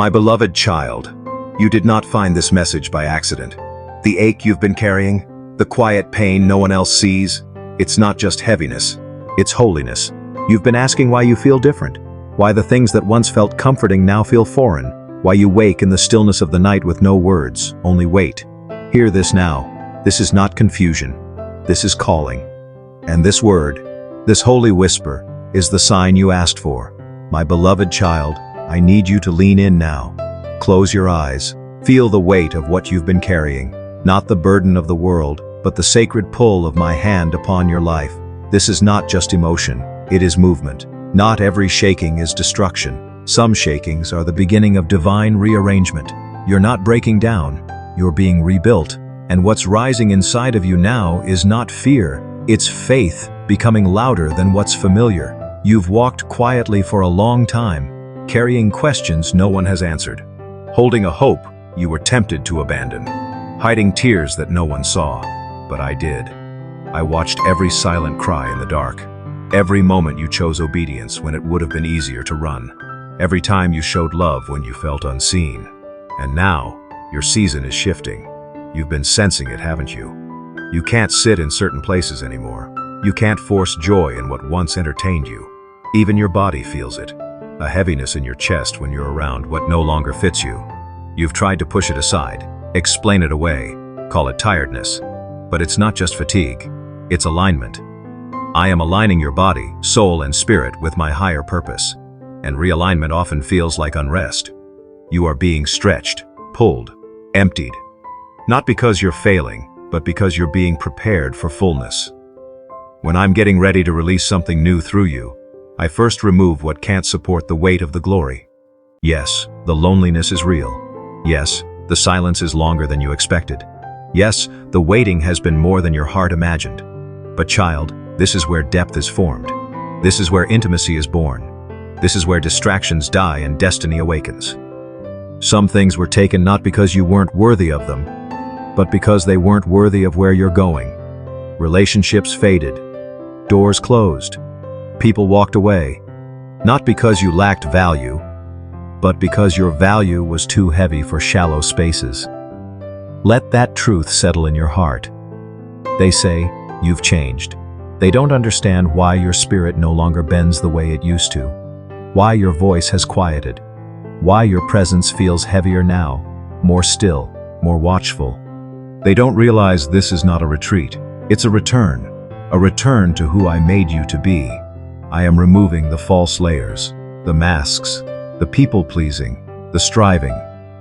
My beloved child, you did not find this message by accident. The ache you've been carrying, the quiet pain no one else sees, it's not just heaviness, it's holiness. You've been asking why you feel different, why the things that once felt comforting now feel foreign, why you wake in the stillness of the night with no words, only wait. Hear this now. This is not confusion. This is calling. And this word, this holy whisper, is the sign you asked for. My beloved child, I need you to lean in now. Close your eyes. Feel the weight of what you've been carrying. Not the burden of the world, but the sacred pull of my hand upon your life. This is not just emotion, it is movement. Not every shaking is destruction. Some shakings are the beginning of divine rearrangement. You're not breaking down, you're being rebuilt. And what's rising inside of you now is not fear, it's faith becoming louder than what's familiar. You've walked quietly for a long time, carrying questions no one has answered. Holding a hope you were tempted to abandon. Hiding tears that no one saw, but I did. I watched every silent cry in the dark. Every moment you chose obedience when it would have been easier to run. Every time you showed love when you felt unseen. And now, your season is shifting. You've been sensing it, haven't you? You can't sit in certain places anymore. You can't force joy in what once entertained you. Even your body feels it. A heaviness in your chest when you're around what no longer fits you. You've tried to push it aside, explain it away, call it tiredness. But it's not just fatigue, it's alignment. I am aligning your body, soul, and spirit with my higher purpose. And realignment often feels like unrest. You are being stretched, pulled, emptied. Not because you're failing, but because you're being prepared for fullness. When I'm getting ready to release something new through you, I first remove what can't support the weight of the glory. Yes, the loneliness is real. Yes, the silence is longer than you expected. Yes, the waiting has been more than your heart imagined. But child, this is where depth is formed. This is where intimacy is born. This is where distractions die and destiny awakens. Some things were taken not because you weren't worthy of them, but because they weren't worthy of where you're going. Relationships faded. Doors closed. People walked away. Not because you lacked value, but because your value was too heavy for shallow spaces. Let that truth settle in your heart. They say, you've changed. They don't understand why your spirit no longer bends the way it used to, why your voice has quieted, why your presence feels heavier now, more still, more watchful. They don't realize this is not a retreat. It's a return to who I made you to be. I am removing the false layers, the masks, the people-pleasing, the striving,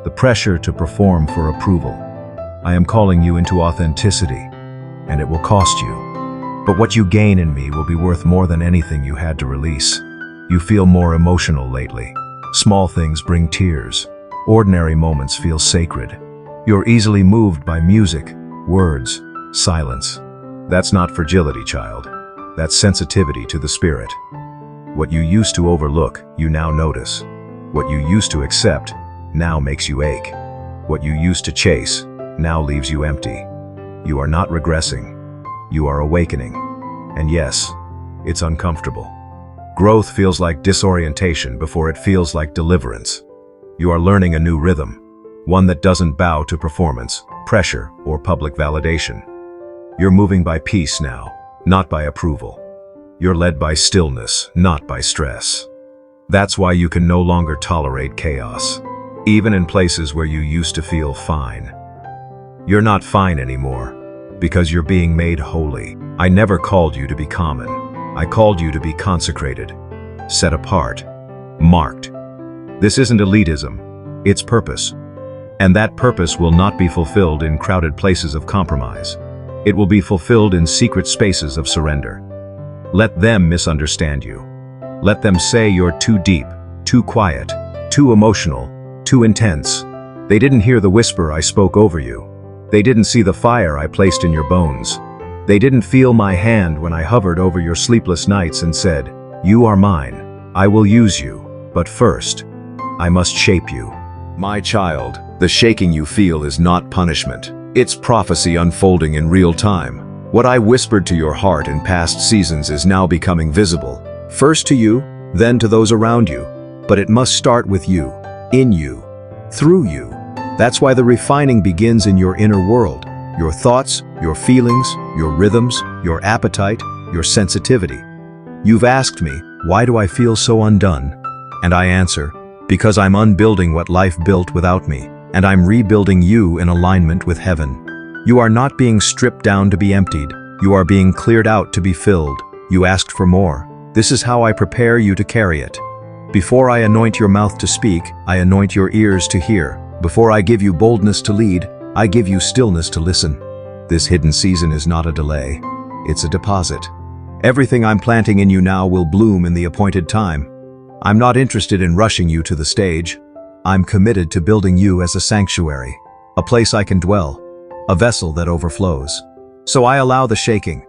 the pressure to perform for approval. I am calling you into authenticity, and it will cost you. But what you gain in me will be worth more than anything you had to release. You feel more emotional lately. Small things bring tears. Ordinary moments feel sacred. You're easily moved by music, words, silence. That's not fragility, child. That's sensitivity to the spirit. What you used to overlook, you now notice. What you used to accept, now makes you ache. What you used to chase, now leaves you empty. You are not regressing. You are awakening. And yes, it's uncomfortable. Growth feels like disorientation before it feels like deliverance. You are learning a new rhythm, one that doesn't bow to performance, pressure, or public validation. You're moving by peace now, not by approval. You're led by stillness, not by stress. That's why you can no longer tolerate chaos, even in places where you used to feel fine. You're not fine anymore, because you're being made holy. I never called you to be common. I called you to be consecrated, set apart, marked. This isn't elitism, it's purpose. And that purpose will not be fulfilled in crowded places of compromise. It will be fulfilled in secret spaces of surrender. Let them misunderstand you. Let them say you're too deep, too quiet, too emotional, too intense. They didn't hear the whisper I spoke over you. They didn't see the fire I placed in your bones. They didn't feel my hand when I hovered over your sleepless nights and said, "You are mine. I will use you. But first, I must shape you." My child, the shaking you feel is not punishment. It's prophecy unfolding in real time. What I whispered to your heart in past seasons is now becoming visible. First to you, then to those around you. But it must start with you, in you. through you. That's why the refining begins in your inner world. Your thoughts, your feelings, your rhythms, your appetite, your sensitivity. You've asked me, why do I feel so undone? And I answer, because I'm unbuilding what life built without me, and I'm rebuilding you in alignment with heaven. You are not being stripped down to be emptied. You are being cleared out to be filled. You asked for more. This is how I prepare you to carry it. Before I anoint your mouth to speak, I anoint your ears to hear. Before I give you boldness to lead, I give you stillness to listen. This hidden season is not a delay. It's a deposit. Everything I'm planting in you now will bloom in the appointed time. I'm not interested in rushing you to the stage. I'm committed to building you as a sanctuary, a place I can dwell, a vessel that overflows. So I allow the shaking.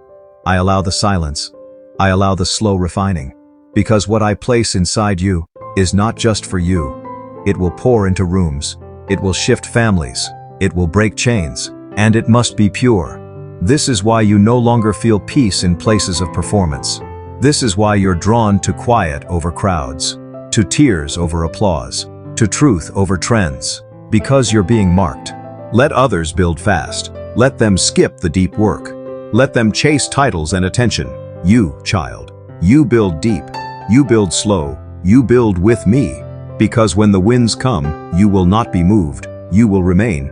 I allow the silence. I allow the slow refining. Because what I place inside you is not just for you. It will pour into rooms. It will shift families. It will break chains. And it must be pure. This is why you no longer feel peace in places of performance. This is why you're drawn to quiet over crowds, to tears over applause, to truth over trends. Because you're being marked. Let others build fast. Let them skip the deep work. Let them chase titles and attention. You, child, you build deep. You build slow. You build with me. Because when the winds come, you will not be moved. You will remain.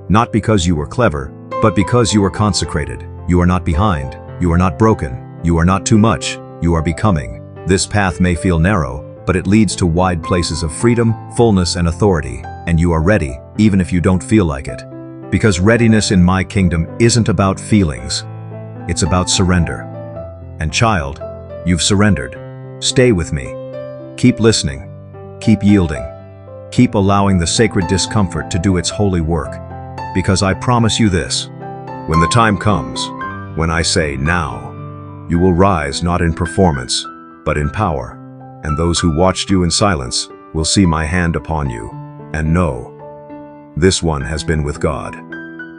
Not because you were clever, but because you are consecrated. You are not behind. You are not broken. You are not too much. You are becoming. This path may feel narrow, but it leads to wide places of freedom, fullness, and authority. And you are ready, even if you don't feel like it. Because readiness in my kingdom isn't about feelings. It's about surrender. And child, you've surrendered. Stay with me. Keep listening. Keep yielding. Keep allowing the sacred discomfort to do its holy work. Because I promise you this, when the time comes, when I say now, you will rise not in performance, but in power. And those who watched you in silence will see my hand upon you, and know, this one has been with God.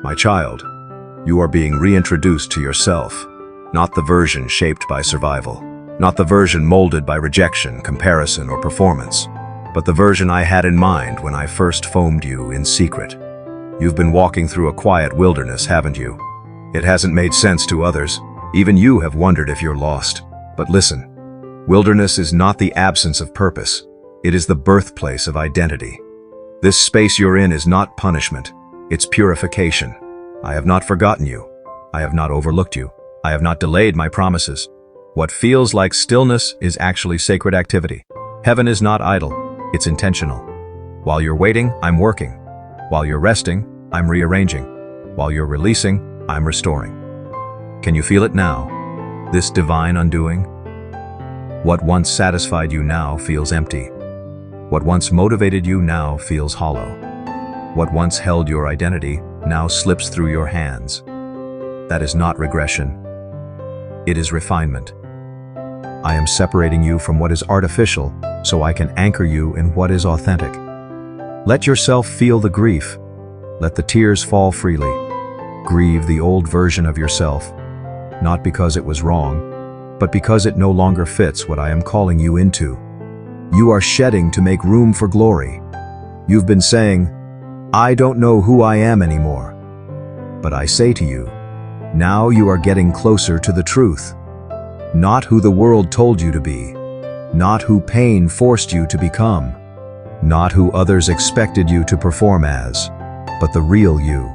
My child, you are being reintroduced to yourself, not the version shaped by survival, not the version molded by rejection, comparison, or performance, but the version I had in mind when I first formed you in secret. You've been walking through a quiet wilderness, haven't you? It hasn't made sense to others. Even you have wondered if you're lost. But listen, wilderness is not the absence of purpose. It is the birthplace of identity. This space you're in is not punishment. It's purification. I have not forgotten you. I have not overlooked you. I have not delayed my promises. What feels like stillness is actually sacred activity. Heaven is not idle. It's intentional. While you're waiting, I'm working. While you're resting, I'm rearranging. While you're releasing, I'm restoring. Can you feel it now? This divine undoing? What once satisfied you now feels empty. What once motivated you now feels hollow. What once held your identity now slips through your hands. That is not regression. It is refinement. I am separating you from what is artificial so I can anchor you in what is authentic. Let yourself feel the grief. Let the tears fall freely. Grieve the old version of yourself, not because it was wrong, but because it no longer fits what I am calling you into. You are shedding to make room for glory. You've been saying, I don't know who I am anymore. But I say to you, now you are getting closer to the truth. Not who the world told you to be. Not who pain forced you to become. Not who others expected you to perform as, but the real you.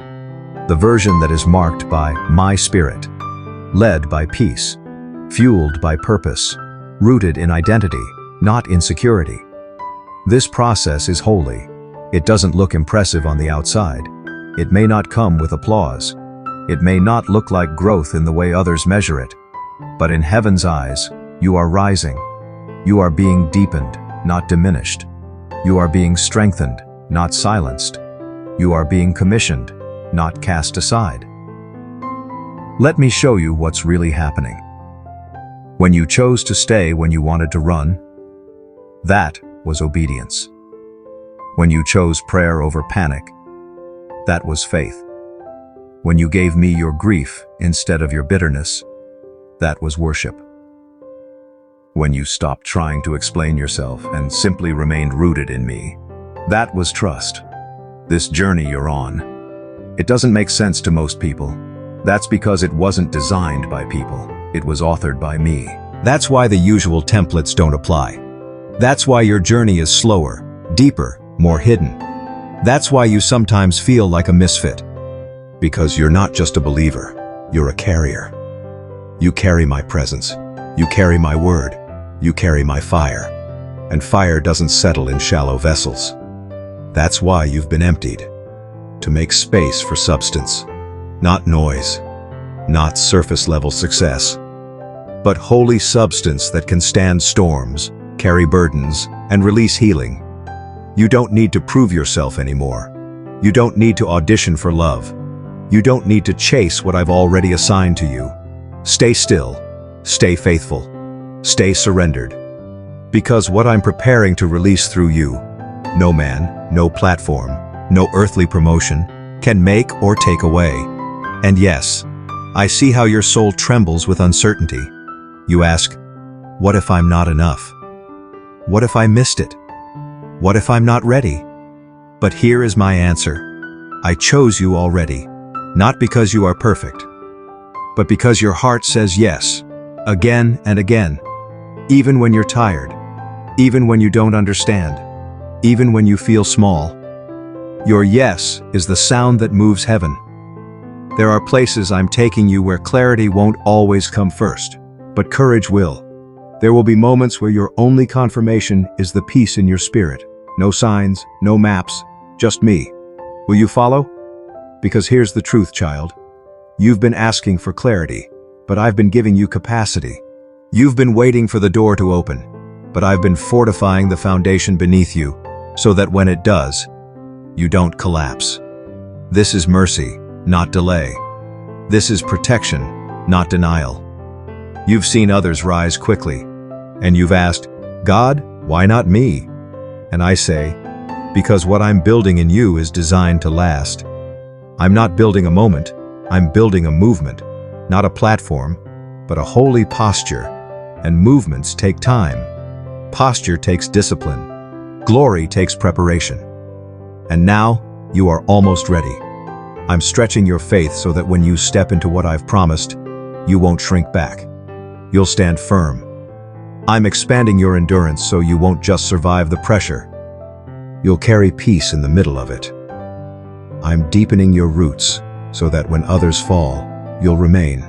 The version that is marked by my spirit, led by peace, fueled by purpose, rooted in identity, not insecurity. This process is holy. It doesn't look impressive on the outside. It may not come with applause. It may not look like growth in the way others measure it. But in heaven's eyes, you are rising. You are being deepened, not diminished. You are being strengthened, not silenced. You are being commissioned, not cast aside. Let me show you what's really happening. When you chose to stay when you wanted to run, that was obedience. When you chose prayer over panic, that was faith. When you gave me your grief instead of your bitterness, that was worship. When you stopped trying to explain yourself and simply remained rooted in me, that was trust. this journey you're on. It doesn't make sense to most people. That's because it wasn't designed by people. It was authored by me. That's why the usual templates don't apply. That's why your journey is slower, deeper, more hidden. That's why you sometimes feel like a misfit. Because you're not just a believer, you're a carrier. You carry my presence. You carry my word. You carry my fire. And fire doesn't settle in shallow vessels. That's why you've been emptied. To make space for substance. Not noise. Not surface-level success. But holy substance that can stand storms, carry burdens, and release healing. You don't need to prove yourself anymore. You don't need to audition for love. You don't need to chase what I've already assigned to you. Stay still. Stay faithful. Stay surrendered. Because what I'm preparing to release through you, no man, no platform, no earthly promotion, can make or take away. And yes, I see how your soul trembles with uncertainty. You ask, what if I'm not enough? What if I missed it? What if I'm not ready? But here is my answer. I chose you already, not because you are perfect, but because your heart says yes, again and again, even when you're tired, even when you don't understand, even when you feel small. Your yes is the sound that moves heaven. There are places I'm taking you where clarity won't always come first, but courage will. There will be moments where your only confirmation is the peace in your spirit. No signs, no maps, just me. Will you follow? Because here's the truth, child. You've been asking for clarity, but I've been giving you capacity. You've been waiting for the door to open, but I've been fortifying the foundation beneath you so that when it does, you don't collapse. This is mercy, not delay. This is protection, not denial. You've seen others rise quickly, and you've asked, God, why not me? And I say, because what I'm building in you is designed to last. I'm not building a moment, I'm building a movement, not a platform, but a holy posture, and movements take time. Posture takes discipline. Glory takes preparation. And now, you are almost ready. I'm stretching your faith so that when you step into what I've promised, you won't shrink back. You'll stand firm. I'm expanding your endurance so you won't just survive the pressure. You'll carry peace in the middle of it. I'm deepening your roots so that when others fall, you'll remain.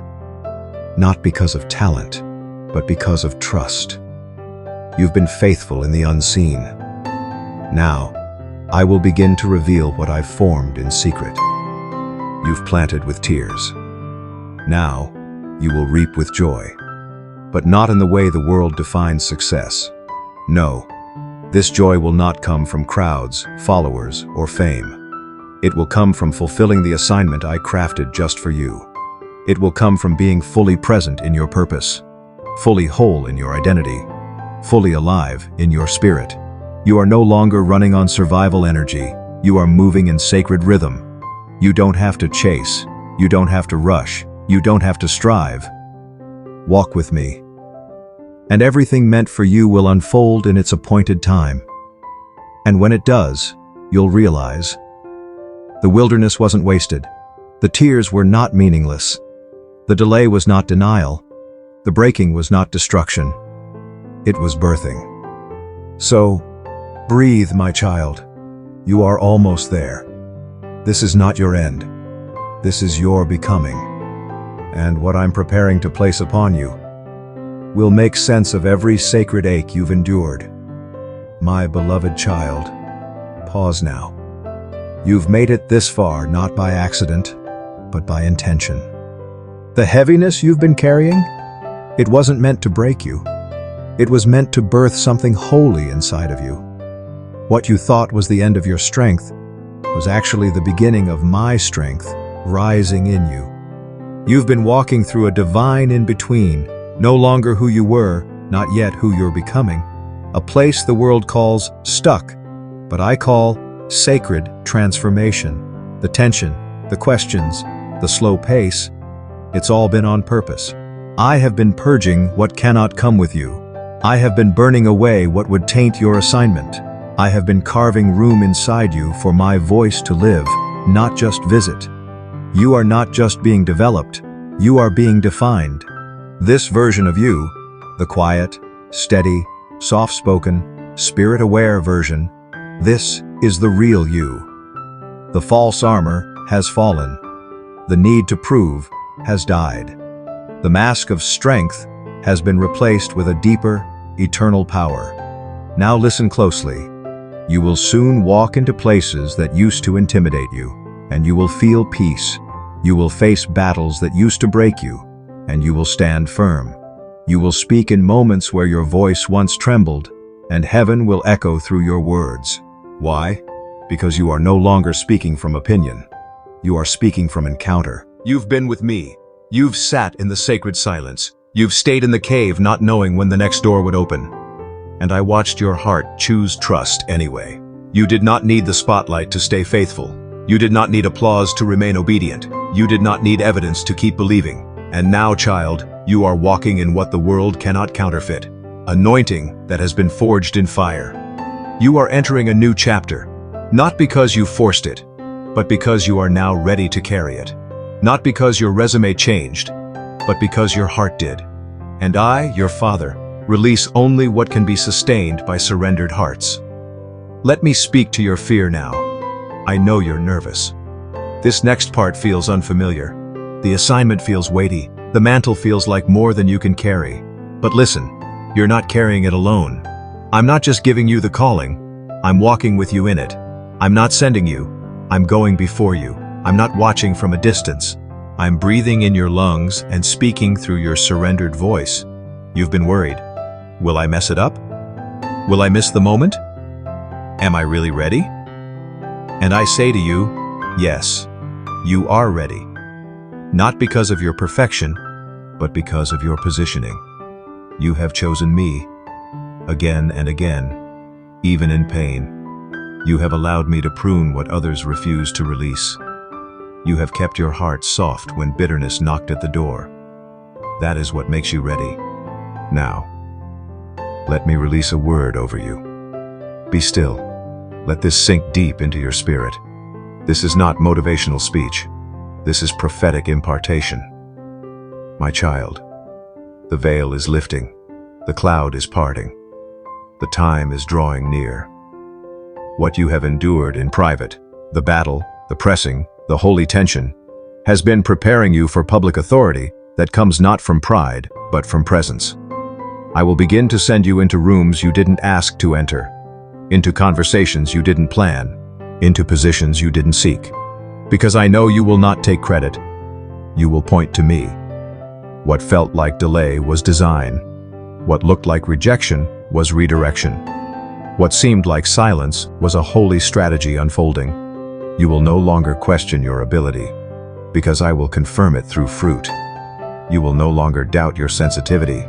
Not because of talent, but because of trust. You've been faithful in the unseen. Now, I will begin to reveal what I've formed in secret. You've planted with tears. Now, you will reap with joy. But not in the way the world defines success. No, this joy will not come from crowds, followers, or fame. It will come from fulfilling the assignment I crafted just for you. It will come from being fully present in your purpose, fully whole in your identity, fully alive in your spirit. You are no longer running on survival energy. You are moving in sacred rhythm. You don't have to chase. You don't have to rush. You don't have to strive. Walk with me. And everything meant for you will unfold in its appointed time. And when it does, you'll realize the wilderness wasn't wasted. The tears were not meaningless. The delay was not denial. The breaking was not destruction. It was birthing. So, breathe, my child. You are almost there. This is not your end. This is your becoming. And what I'm preparing to place upon you will make sense of every sacred ache you've endured. My beloved child, pause now. You've made it this far not by accident, but by intention. The heaviness you've been carrying, it wasn't meant to break you. It was meant to birth something holy inside of you. What you thought was the end of your strength was actually the beginning of my strength rising in you. You've been walking through a divine in-between, no longer who you were, not yet who you're becoming. A place the world calls stuck, but I call sacred transformation. The tension, the questions, the slow pace, it's all been on purpose. I have been purging what cannot come with you. I have been burning away what would taint your assignment. I have been carving room inside you for my voice to live, not just visit. You are not just being developed, you are being defined. This version of you, the quiet, steady, soft-spoken, spirit-aware version, this is the real you. The false armor has fallen. The need to prove has died. The mask of strength has been replaced with a deeper, eternal power. Now listen closely. You will soon walk into places that used to intimidate you, and you will feel peace. You will face battles that used to break you, and you will stand firm. You will speak in moments where your voice once trembled, and heaven will echo through your words. Why? Because you are no longer speaking from opinion. You are speaking from encounter. You've been with me. You've sat in the sacred silence. You've stayed in the cave not knowing when the next door would open. And I watched your heart choose trust anyway. You did not need the spotlight to stay faithful. You did not need applause to remain obedient. You did not need evidence to keep believing. And now, child, you are walking in what the world cannot counterfeit. Anointing that has been forged in fire. You are entering a new chapter, not because you forced it, but because you are now ready to carry it. Not because your resume changed, but because your heart did. And I, your Father, release only what can be sustained by surrendered hearts. Let me speak to your fear now. I know you're nervous. This next part feels unfamiliar. The assignment feels weighty. The mantle feels like more than you can carry. But listen, you're not carrying it alone. I'm not just giving you the calling. I'm walking with you in it. I'm not sending you. I'm going before you. I'm not watching from a distance. I'm breathing in your lungs and speaking through your surrendered voice. You've been worried. Will I mess it up? Will I miss the moment? Am I really ready? And I say to you, yes, you are ready. Not because of your perfection, but because of your positioning. You have chosen me, again and again, even in pain. You have allowed me to prune what others refuse to release. You have kept your heart soft when bitterness knocked at the door. That is what makes you ready. Now, let me release a word over you. Be still. Let this sink deep into your spirit. This is not motivational speech. This is prophetic impartation. My child, the veil is lifting. The cloud is parting. The time is drawing near. What you have endured in private, the battle, the pressing, the holy tension, has been preparing you for public authority that comes not from pride, but from presence. I will begin to send you into rooms you didn't ask to enter, into conversations you didn't plan, into positions you didn't seek. Because I know you will not take credit. You will point to me. What felt like delay was design. What looked like rejection was redirection. What seemed like silence was a holy strategy unfolding. You will no longer question your ability, because I will confirm it through fruit. You will no longer doubt your sensitivity,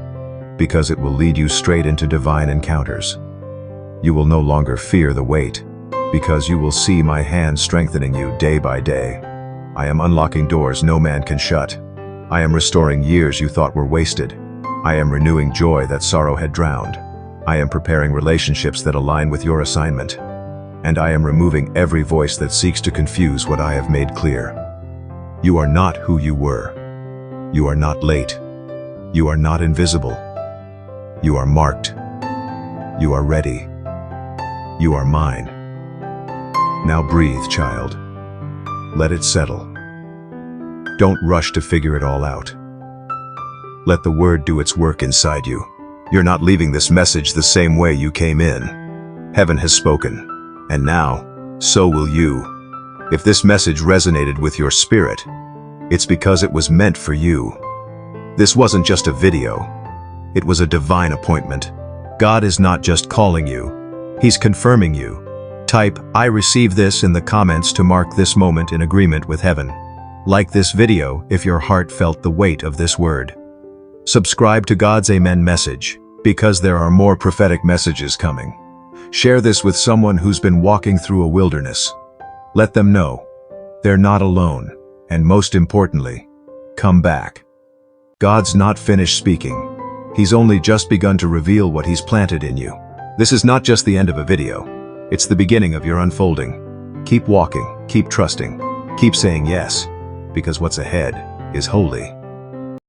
because it will lead you straight into divine encounters. You will no longer fear the weight, because you will see my hand strengthening you day by day. I am unlocking doors no man can shut. I am restoring years you thought were wasted. I am renewing joy that sorrow had drowned. I am preparing relationships that align with your assignment. And I am removing every voice that seeks to confuse what I have made clear. You are not who you were. You are not late. You are not invisible. You are marked. You are ready. You are mine. Now breathe, child. Let it settle. Don't rush to figure it all out. Let the word do its work inside you. You're not leaving this message the same way you came in. Heaven has spoken. And now, so will you. If this message resonated with your spirit, it's because it was meant for you. This wasn't just a video. It was a divine appointment. God is not just calling you. He's confirming you. Type, "I receive this" in the comments to mark this moment in agreement with heaven. Like this video if your heart felt the weight of this word. Subscribe to God's Amen message, because there are more prophetic messages coming. Share this with someone who's been walking through a wilderness. Let them know they're not alone, and most importantly, come back. God's not finished speaking. He's only just begun to reveal what He's planted in you. This is not just the end of a video. It's the beginning of your unfolding. Keep walking, keep trusting, keep saying yes, because what's ahead is holy.